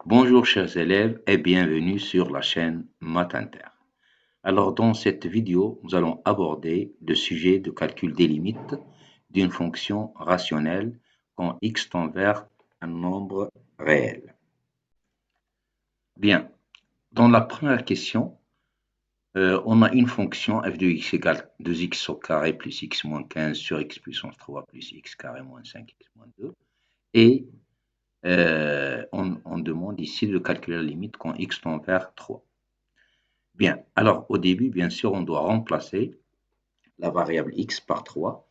Bonjour chers élèves et bienvenue sur la chaîne Math Inter. Alors dans cette vidéo, nous allons aborder le sujet de calcul des limites d'une fonction rationnelle quand x tend vers un nombre réel. Bien, dans la première question, on a une fonction f de x égale 2x au carré plus x moins 15 sur x puissance 3 plus x carré moins 5x moins 2 et on demande ici de calculer la limite quand x tend vers 3. Bien, alors au début, bien sûr, on doit remplacer la variable x par 3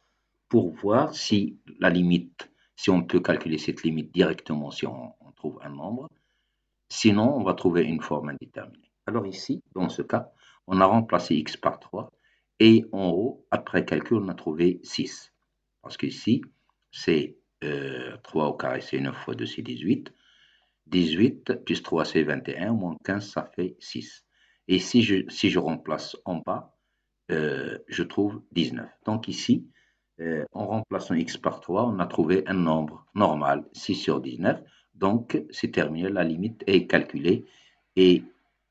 pour voir si la limite, si on peut calculer cette limite directement si on trouve un nombre. Sinon, on va trouver une forme indéterminée. Alors ici, dans ce cas, on a remplacé x par 3 et en haut, après calcul, on a trouvé 6. Parce qu'ici, c'est 3 au carré, c'est 9 fois 2, c'est 18. 18 plus 3, c'est 21, moins 15, ça fait 6. Et si je remplace en bas, je trouve 19. Donc ici, en remplaçant x par 3, on a trouvé un nombre normal, 6 sur 19. Donc, c'est terminé, la limite est calculée et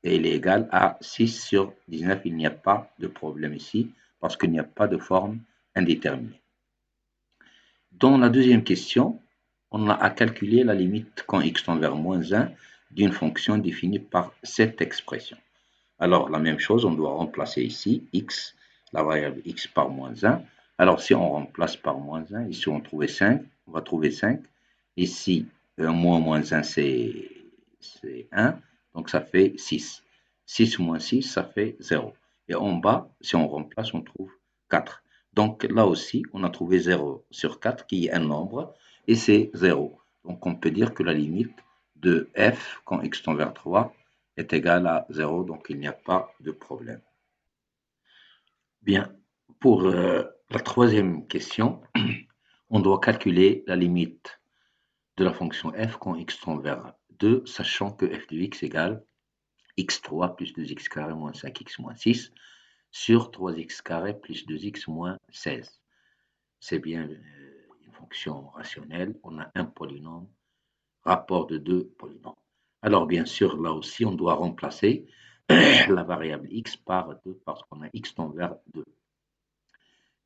elle est égale à 6 sur 19. Il n'y a pas de problème ici parce qu'il n'y a pas de forme indéterminée. Dans la deuxième question, on a à calculer la limite quand x tend vers moins 1 d'une fonction définie par cette expression. Alors, la même chose, on doit remplacer ici x, la variable x par moins 1. Alors, si on remplace par moins 1, ici on trouvait 5, on va trouver 5. Ici, moins 1, c'est 1, donc ça fait 6. 6 moins 6, ça fait 0. Et en bas, si on remplace, on trouve 4. Donc là aussi, on a trouvé 0 sur 4 qui est un nombre et c'est 0. Donc on peut dire que la limite de f quand x tend vers 3 est égale à 0, donc il n'y a pas de problème. Bien, pour la troisième question, on doit calculer la limite de la fonction f quand x tend vers 2, sachant que f de x égale x3 plus 2x carré moins 5x moins 6 sur 3x carré plus 2x moins 16. C'est bien une fonction rationnelle, on a un polynôme, rapport de deux polynômes. Alors bien sûr, là aussi, on doit remplacer la variable x par 2 parce qu'on a x tend vers 2.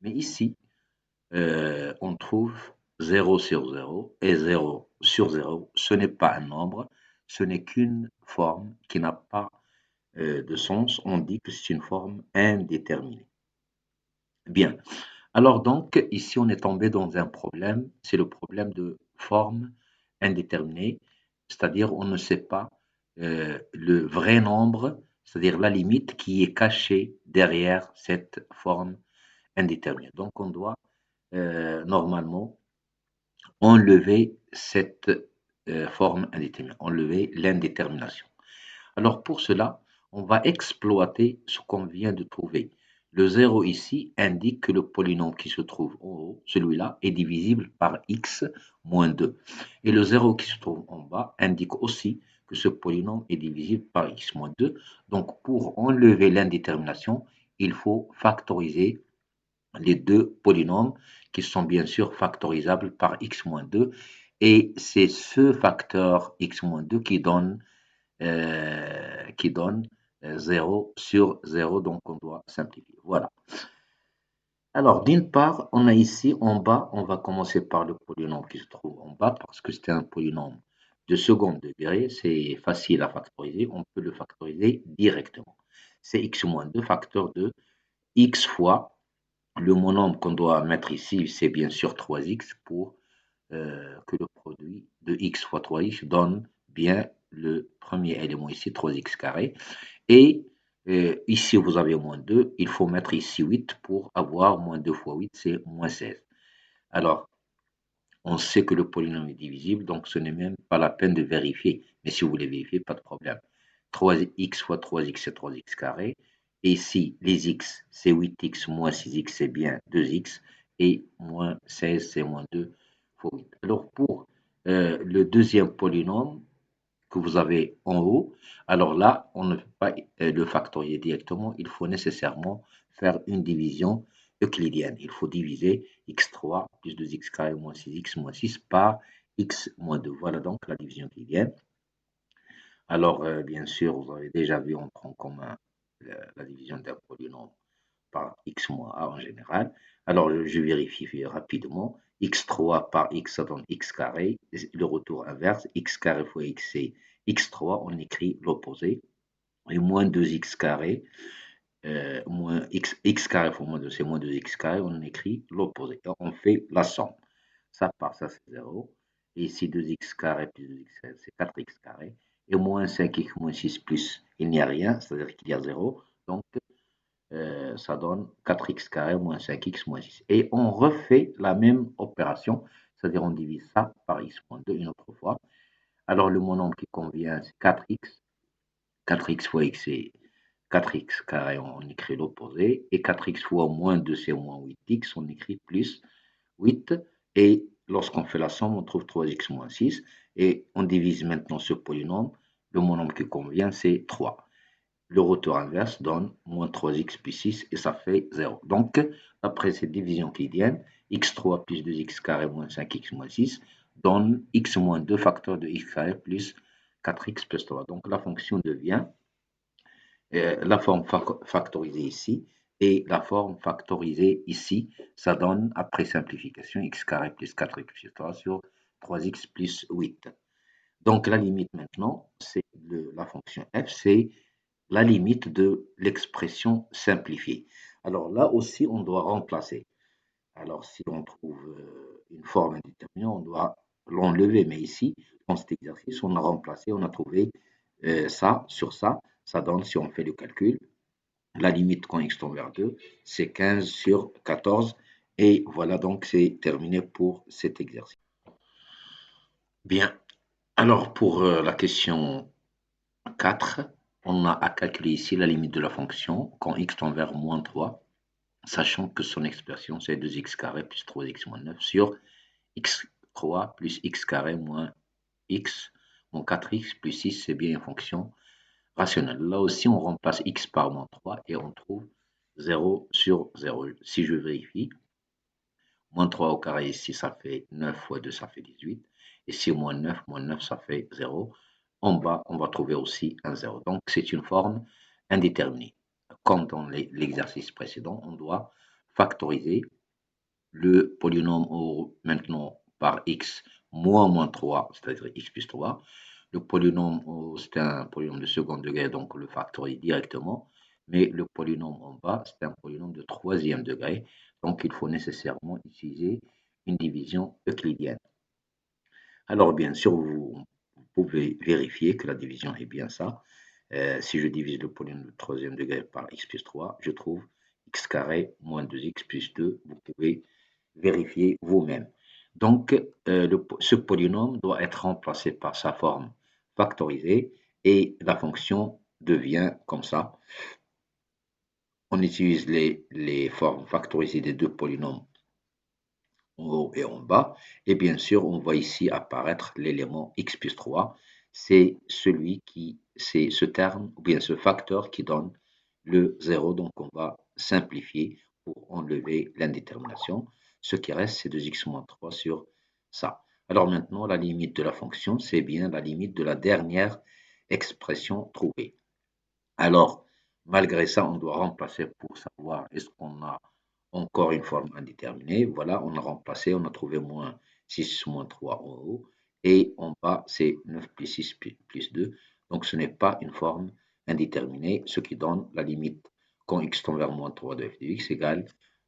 Mais ici, on trouve 0 sur 0 et 0 sur 0, ce n'est pas un nombre, ce n'est qu'une forme qui n'a pas de sens, on dit que c'est une forme indéterminée. Bien, alors donc ici on est tombé dans un problème, c'est le problème de forme indéterminée, c'est-à-dire on ne sait pas le vrai nombre, c'est-à-dire la limite qui est cachée derrière cette forme indéterminée. Donc on doit normalement enlever cette forme indéterminée, enlever l'indétermination. Alors pour cela, on va exploiter ce qu'on vient de trouver. Le 0 ici indique que le polynôme qui se trouve en haut, celui-là, est divisible par x moins 2. Et le 0 qui se trouve en bas indique aussi que ce polynôme est divisible par x moins 2. Donc pour enlever l'indétermination, il faut factoriser les deux polynômes qui sont bien sûr factorisables par x moins 2. Et c'est ce facteur x moins 2 qui donne 0 sur 0, donc on doit simplifier. Voilà. Alors, d'une part, on a ici en bas, on va commencer par le polynôme qui se trouve en bas, parce que c'est un polynôme de second degré, c'est facile à factoriser, on peut le factoriser directement. C'est x moins 2 facteur de x fois le monôme qu'on doit mettre ici, c'est bien sûr 3x pour que le produit de x fois 3x donne bien le premier élément ici, 3x carré. Et ici, vous avez moins 2. Il faut mettre ici 8 pour avoir moins 2 fois 8, c'est moins 16. Alors, on sait que le polynôme est divisible, donc ce n'est même pas la peine de vérifier. Mais si vous voulez vérifier, pas de problème. 3x fois 3x, c'est 3x carré. Et ici, les x, c'est 8x moins 6x, c'est bien 2x. Et moins 16, c'est moins 2 fois 8. Alors, pour le deuxième polynôme que vous avez en haut, alors là, on ne peut pas le factoriser directement. Il faut nécessairement faire une division euclidienne. Il faut diviser x3 plus 2x carré moins 6x moins 6 par x moins 2. Voilà donc la division euclidienne. Alors, bien sûr, vous avez déjà vu, on prend comme la division d'un polynôme par x moins a en général. Alors, je vérifie rapidement. x3 par x, ça donne x carré. Le retour inverse, x carré fois x, c'est x3. On écrit l'opposé. Et moins 2x carré, moins x carré fois moins 2, c'est moins 2x carré. On écrit l'opposé. On fait la somme. Ça part, ça c'est 0. Et ici, 2x carré plus 2x carré, c'est 4x carré. Et moins 5x moins 6 plus, il n'y a rien, c'est-à-dire qu'il y a 0. Donc, ça donne 4x carré moins 5x moins 6. Et on refait la même opération, c'est-à-dire on divise ça par x moins 2 une autre fois. Alors, le monombre qui convient, c'est 4x. 4x fois x, c'est 4x carré, on écrit l'opposé. Et 4x fois moins 2, c'est moins 8x, on écrit plus 8. Et lorsqu'on fait la somme, on trouve 3x moins 6. Et on divise maintenant ce polynôme. Le monombre qui convient, c'est 3. Le retour inverse donne moins 3x plus 6 et ça fait 0. Donc, après cette division euclidienne, x3 plus 2x carré moins 5x moins 6 donne x moins 2 facteur de x carré plus 4x plus 3. Donc, la fonction devient la forme factorisée ici et la forme factorisée ici. Ça donne, après simplification, x carré plus 4x plus 3 sur 3x plus 8. Donc, la limite maintenant, c'est la fonction f, c'est la limite de l'expression simplifiée. Alors là aussi, on doit remplacer. Alors, si on trouve une forme indéterminée, on doit l'enlever. Mais ici, dans cet exercice, on a remplacé, on a trouvé ça sur ça. Ça donne, si on fait le calcul, la limite quand x tend vers 2, c'est 15 sur 14. Et voilà, donc c'est terminé pour cet exercice. Bien, alors pour la question 4, on a à calculer ici la limite de la fonction quand x tend vers moins 3, sachant que son expression c'est 2x carré plus 3x moins 9 sur x3 plus x carré moins x moins 4x plus 6, c'est bien une fonction rationnelle. Là aussi, on remplace x par moins 3 et on trouve 0 sur 0. Si je vérifie, moins 3 au carré ici, ça fait 9 fois 2, ça fait 18. Ici, moins 9, ça fait 0. En bas, on va trouver aussi un 0. Donc, c'est une forme indéterminée. Comme dans l'exercice précédent, on doit factoriser le polynôme maintenant par x moins 3, c'est-à-dire x plus 3. Le polynôme, c'est un polynôme de second degré, donc on le factorise directement. Mais le polynôme en bas, c'est un polynôme de troisième degré. Donc il faut nécessairement utiliser une division euclidienne. Alors bien sûr, vous pouvez vérifier que la division est bien ça. Si je divise le polynôme de troisième degré par x plus 3, je trouve x carré moins 2x plus 2. Vous pouvez vérifier vous-même. Donc, ce polynôme doit être remplacé par sa forme factorisée et la fonction devient comme ça. On utilise les formes factorisées des deux polynômes en haut et en bas. Et bien sûr, on voit ici apparaître l'élément x plus 3. C'est c'est ce terme, ou bien ce facteur qui donne le 0. Donc, on va simplifier pour enlever l'indétermination. Ce qui reste, c'est 2x moins 3 sur ça. Alors maintenant, la limite de la fonction, c'est bien la limite de la dernière expression trouvée. Alors, malgré ça, on doit remplacer pour savoir est-ce qu'on a encore une forme indéterminée. Voilà, on a remplacé, on a trouvé moins 6 moins 3 en haut. Et en bas, c'est 9 plus 6 plus 2. Donc, ce n'est pas une forme indéterminée, ce qui donne la limite quand x tend vers moins 3 de f de x égale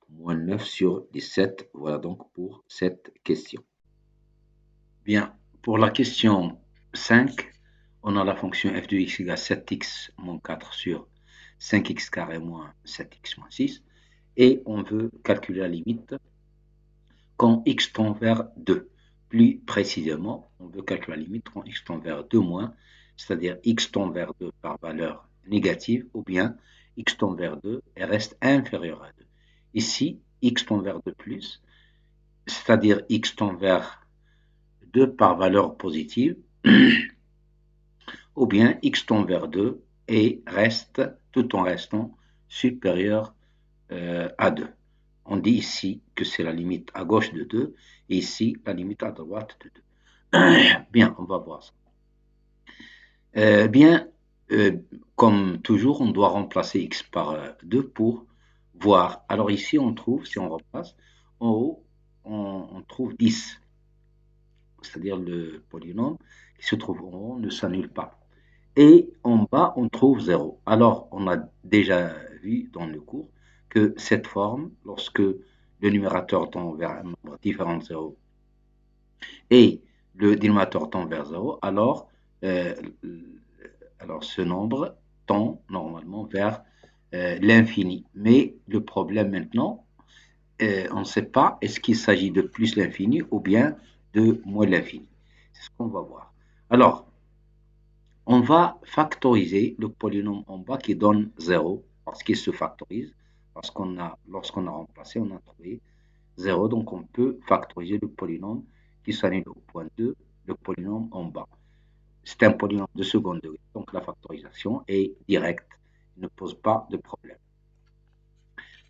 moins 9 sur 17. Voilà donc pour cette question. Bien, pour la question 5, on a la fonction f de x égale 7x moins 4 sur 5x carré moins 7x moins 6. Et on veut calculer la limite quand x tend vers 2. Plus précisément, on veut calculer la limite quand x tend vers 2 moins, c'est-à-dire x tend vers 2 par valeur négative, ou bien x tend vers 2 et reste inférieur à 2. Ici, x tend vers 2 plus, c'est-à-dire x tend vers 2 par valeur positive, ou bien x tend vers 2 et reste, tout en restant supérieur à 2. On dit ici que c'est la limite à gauche de 2 et ici la limite à droite de 2. Bien, on va voir ça. Bien, comme toujours, on doit remplacer x par 2 pour voir. Alors ici, on trouve, si on remplace, en haut, on trouve 10, c'est-à-dire le polynôme qui se trouve en haut ne s'annule pas. Et en bas, on trouve 0. Alors, on a déjà vu dans le cours que cette forme, lorsque le numérateur tend vers un nombre différent de 0 et le dénominateur tend vers 0, euh, alors ce nombre tend normalement vers l'infini. Mais le problème maintenant, on ne sait pas est-ce qu'il s'agit de plus l'infini ou bien de moins l'infini. C'est ce qu'on va voir. Alors, on va factoriser le polynôme en bas qui donne 0 parce qu'il se factorise. Parce qu'on a, lorsqu'on a remplacé, on a trouvé 0. Donc, on peut factoriser le polynôme qui s'annule au point 2, le polynôme en bas. C'est un polynôme de second degré. Donc, la factorisation est directe. Il ne pose pas de problème.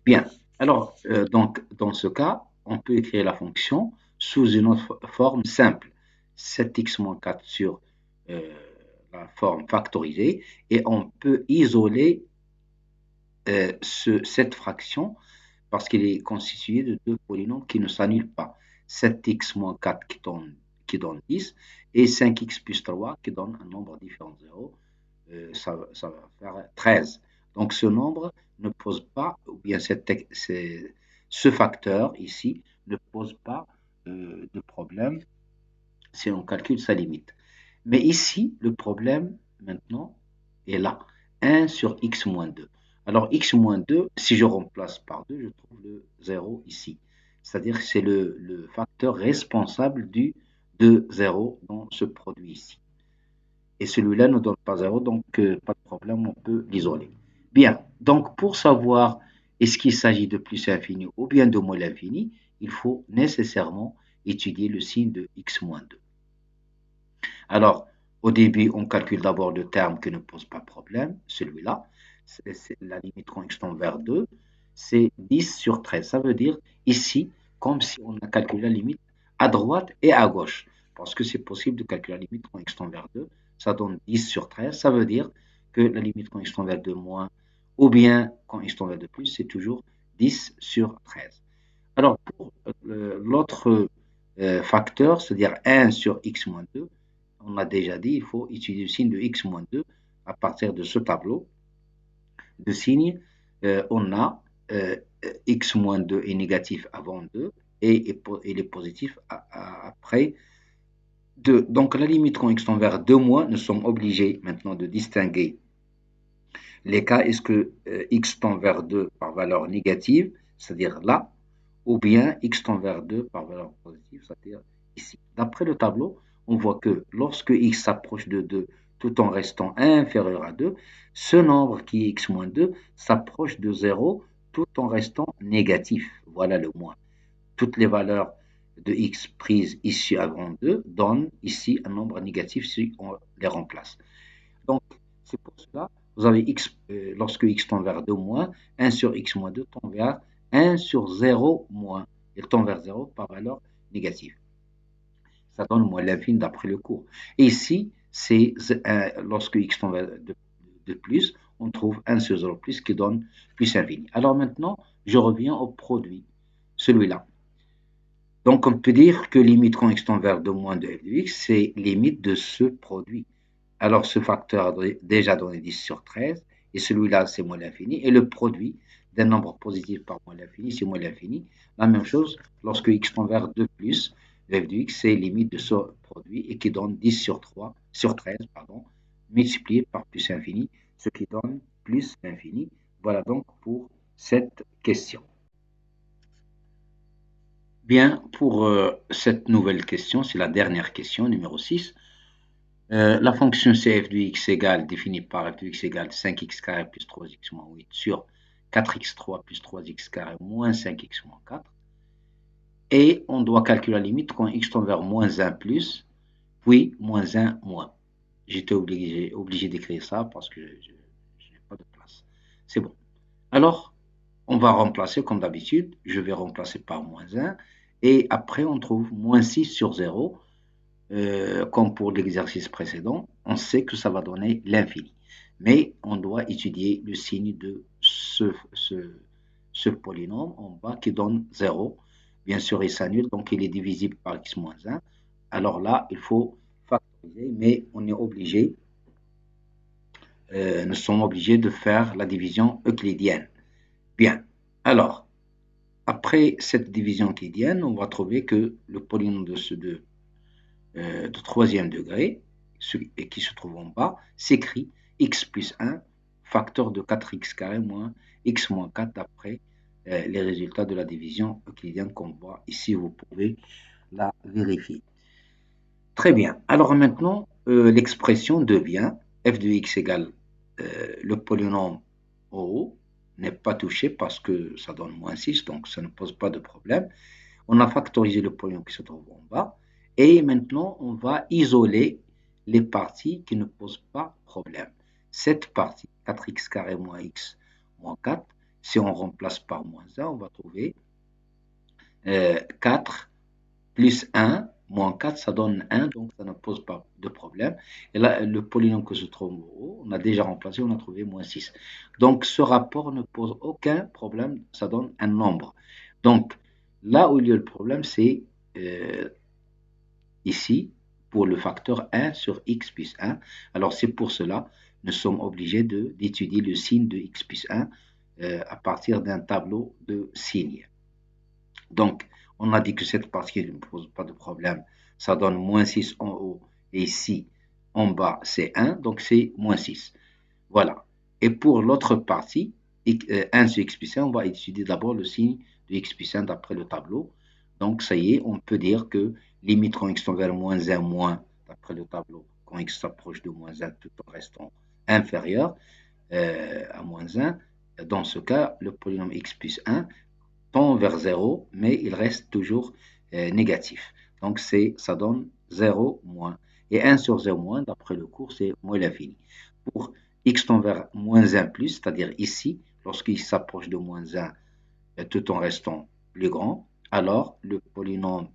Bien. Alors, donc, dans ce cas, on peut écrire la fonction sous une autre forme simple. 7x moins 4 sur la forme factorisée et on peut isoler cette fraction parce qu'il est constitué de deux polynômes qui ne s'annulent pas. 7x moins 4 qui donne 10 et 5x plus 3 qui donne un nombre différent de 0. Ça va faire 13. Donc ce nombre ne pose pas, ou bien ce facteur ici ne pose pas de problème si on calcule sa limite. Mais ici, le problème maintenant est là. 1 sur x moins 2. Alors x moins 2, si je remplace par 2, je trouve le 0 ici. C'est-à-dire que c'est le facteur responsable de 0 dans ce produit ici. Et celui-là ne donne pas 0, donc pas de problème, on peut l'isoler. Bien, donc pour savoir est-ce qu'il s'agit de plus infini ou bien de moins l'infini, il faut nécessairement étudier le signe de x moins 2. Alors, au début, on calcule d'abord le terme qui ne pose pas de problème, celui-là. C'est la limite quand x tend vers 2, c'est 10 sur 13. Ça veut dire ici, comme si on a calculé la limite à droite et à gauche. Parce que c'est possible de calculer la limite quand x tend vers 2. Ça donne 10 sur 13. Ça veut dire que la limite quand x tend vers 2 moins, ou bien quand x tend vers 2 plus, c'est toujours 10 sur 13. Alors, pour l'autre facteur, c'est-à-dire 1 sur x moins 2, on a déjà dit, il faut utiliser le signe de x moins 2 à partir de ce tableau de signes. On a x moins 2 est négatif avant 2 et il est positif après 2. Donc la limite quand x tend vers 2 moins, nous sommes obligés maintenant de distinguer les cas. Est-ce que x tend vers 2 par valeur négative, c'est-à-dire là, ou bien x tend vers 2 par valeur positive, c'est-à-dire ici. D'après le tableau, on voit que lorsque x s'approche de 2 tout en restant inférieur à 2, ce nombre qui est x moins 2 s'approche de 0 tout en restant négatif. Voilà le moins. Toutes les valeurs de x prises ici avant 2 donnent ici un nombre négatif si on les remplace. Donc, c'est pour cela, vous avez x, lorsque x tend vers 2 moins, 1 sur x moins 2 tend vers 1 sur 0 moins. Il tend vers 0 par valeur négative. Ça donne moins l'infini d'après le cours. Et ici, c'est lorsque x tend vers 2 plus, on trouve 1 sur 0 plus qui donne plus infini. Alors maintenant, je reviens au produit, celui-là. Donc, on peut dire que limite quand x tend vers 2 moins de f de x, c'est limite de ce produit. Alors, ce facteur a déjà donné 10 sur 13, et celui-là, c'est moins l'infini, et le produit d'un nombre positif par moins l'infini, c'est moins l'infini. La même chose, lorsque x tend vers 2 plus, le f de x, c'est limite de ce produit, et qui donne 10 sur 13, multiplié par plus infini, ce qui donne plus infini. Voilà donc pour cette question. Bien, pour cette nouvelle question, c'est la dernière question, numéro 6. La fonction CF de x égale, définie par f de x égale 5x carré plus 3x moins 8 sur 4x3 plus 3x carré moins 5x moins 4. Et on doit calculer la limite quand x tend vers moins 1 plus, puis moins 1 moins. J'étais obligé d'écrire ça parce que je n'ai pas de place. C'est bon. Alors, on va remplacer comme d'habitude. Je vais remplacer par moins 1. Et après, on trouve moins 6 sur 0. Comme pour l'exercice précédent, on sait que ça va donner l'infini. Mais on doit étudier le signe de ce polynôme en bas qui donne 0. Bien sûr, il s'annule, donc il est divisible par x moins 1. Alors là, il faut factoriser, mais on est obligé, nous sommes obligés de faire la division euclidienne. Bien, alors, après cette division euclidienne, on va trouver que le polynôme de troisième degré, qui se trouve en bas, s'écrit x plus 1, facteur de 4x carré moins x moins 4 d'après les résultats de la division euclidienne qu'on voit ici. Vous pouvez la vérifier. Très bien. Alors maintenant, l'expression devient f de x égale le polynôme en haut n'est pas touché parce que ça donne moins 6, donc ça ne pose pas de problème. On a factorisé le polynôme qui se trouve en bas. Et maintenant, on va isoler les parties qui ne posent pas problème. Cette partie, 4x carré moins x moins 4, si on remplace par moins 1, on va trouver 4 plus 1 moins 4, ça donne 1, donc ça ne pose pas de problème. Et là, le polynôme que se trouve en haut, on a déjà remplacé, on a trouvé moins 6. Donc, ce rapport ne pose aucun problème, ça donne un nombre. Donc, là où il y a le problème, c'est ici, pour le facteur 1 sur x plus 1. Alors, c'est pour cela, nous sommes obligés d'étudier le signe de x plus 1 à partir d'un tableau de signes. Donc, on a dit que cette partie ne pose pas de problème. Ça donne moins 6 en haut et ici, en bas, c'est 1, donc c'est moins 6. Voilà. Et pour l'autre partie, 1 sur x plus 1, on va étudier d'abord le signe de x plus 1 d'après le tableau. Donc, ça y est, on peut dire que limite quand x tend vers moins 1 moins, d'après le tableau, quand x s'approche de moins 1 tout en restant inférieur à moins 1, dans ce cas, le polynôme x plus 1 tend vers 0, mais il reste toujours négatif. Donc, ça donne 0 moins. Et 1 sur 0 moins, d'après le cours, c'est moins l'infini. Pour x tend vers moins 1 plus, c'est-à-dire ici, lorsqu'il s'approche de moins 1 tout en restant plus grand, alors le polynôme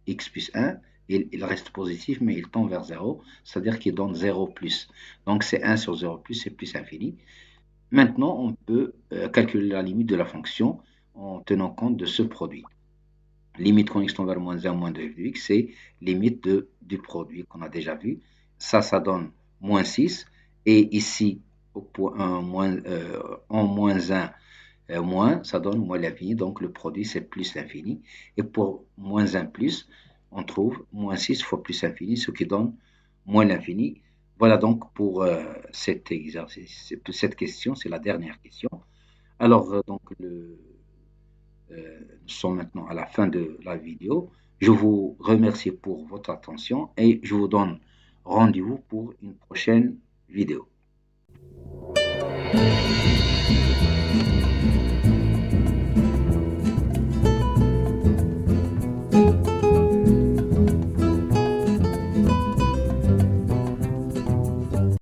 x plus 1, il reste positif, mais il tend vers 0, c'est-à-dire qu'il donne 0 plus. Donc, c'est 1 sur 0 plus, c'est plus infini. Maintenant, on peut calculer la limite de la fonction en tenant compte de ce produit. Limite quand x tend vers moins 1 moins 2 f de x, c'est limite du produit qu'on a déjà vu. Ça donne moins 6. Et ici, en moins 1, moins, ça donne moins l'infini. Donc, le produit, c'est plus l'infini. Et pour moins 1 plus, on trouve moins 6 fois plus l'infini, ce qui donne moins l'infini. Voilà donc pour cet exercice, cette question, c'est la dernière question. Alors, donc, nous sommes maintenant à la fin de la vidéo. Je vous remercie pour votre attention et je vous donne rendez-vous pour une prochaine vidéo.